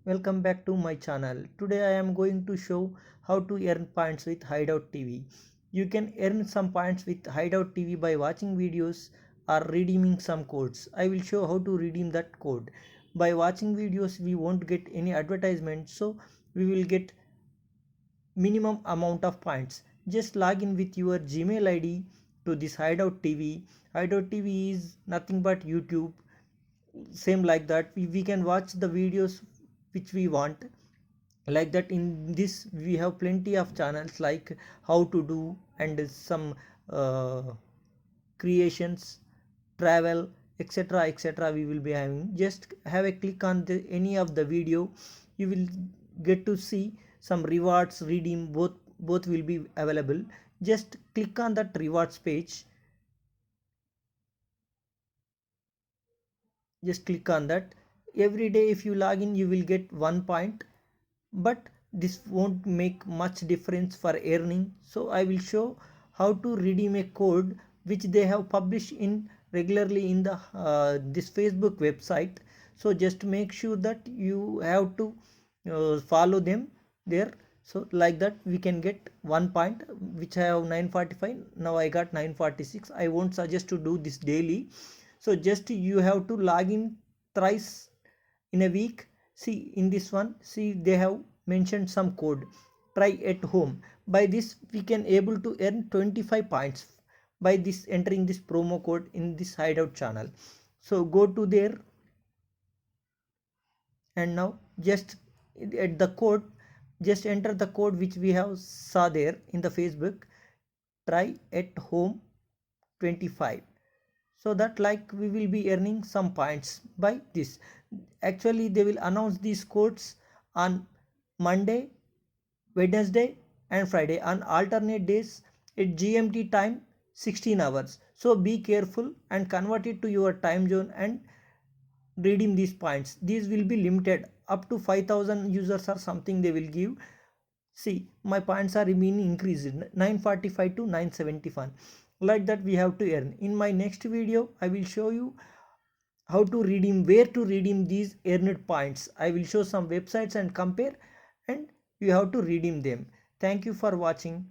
Welcome back to my channel. Today I am going to show how to earn points with Hideout TV. You can earn some points with Hideout TV by watching videos or redeeming some codes. I will show how to redeem that code. By watching videos we won't get any advertisement, so we will get minimum amount of points. Just log in with your Gmail ID to this Hideout TV. Hideout TV is nothing but YouTube. Same like that, we can watch the videos which we want. Like that, in this we have plenty of channels like how to do and some uh, creations, travel, etc etc. We will be having, just have a click on any of the video. You will get to see some rewards, redeem, both will be available. Just click on that rewards page. Just click on that. Every day if you log in you will get 1 point, but this won't make much difference for earning. So I will show how to redeem a code which they have published in regularly in the this Facebook website. So just make sure that you have to follow them there. So like that we can get 1 point, which I have 945. Now I got 946. I won't suggest to do this daily. So just you have to log in thrice in a week. See in this one, see they have mentioned some code, try at home. By this we can able to earn 25 points by this entering this promo code in this Hideout channel. So go to there, and now just at the code, just enter the code which we have saw there in the Facebook, try at home 25. So that like we will be earning some points by this. Actually they will announce these codes on Monday, Wednesday and Friday, on alternate days at GMT time 16 hours. So be careful and convert it to your time zone and redeem these points. These will be limited up to 5000 users or something they will give. See, my points are remaining increased 945 to 971. Like that we have to earn. In my next video I will show you how to redeem, where to redeem these earned points. I will show some websites and compare, and you have to redeem them. Thank you for watching.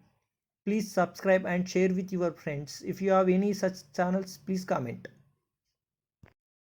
Please subscribe and share with your friends. If you have any such channels, please comment.